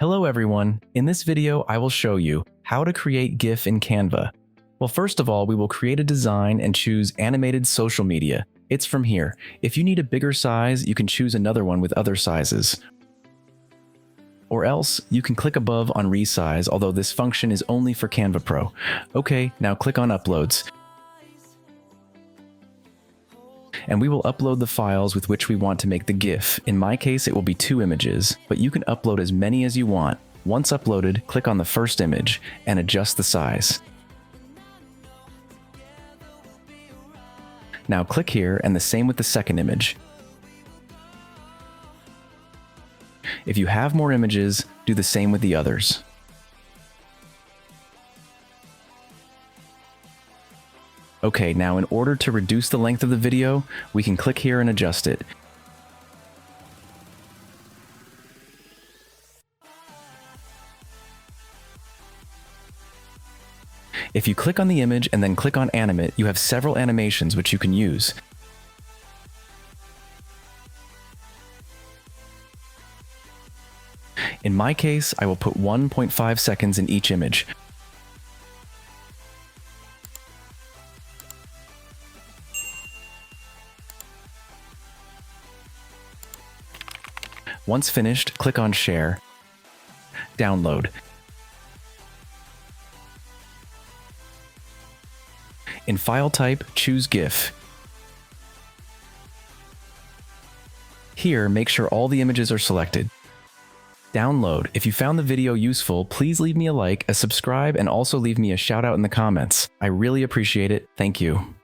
Hello everyone, in this video I will show you how to create GIF in Canva. Well, first of all, we will create a design and choose animated social media. It's from here. If you need a bigger size, you can choose another one with other sizes. Or else, you can click above on resize, although this function is only for Canva Pro. Okay, now click on Uploads. And we will upload the files with which we want to make the GIF. In my case, it will be 2 images, but you can upload as many as you want. Once uploaded, click on the first image and adjust the size. Now click here and the same with the second image. If you have more images, do the same with the others. Okay, now in order to reduce the length of the video, we can click here and adjust it. If you click on the image and then click on Animate, you have several animations which you can use. In my case, I will put 1.5 seconds in each image. Once finished, click on Share, Download. In File Type, choose GIF. Here, make sure all the images are selected. Download. If you found the video useful, please leave me a like, a subscribe, and also leave me a shout out in the comments. I really appreciate it. Thank you.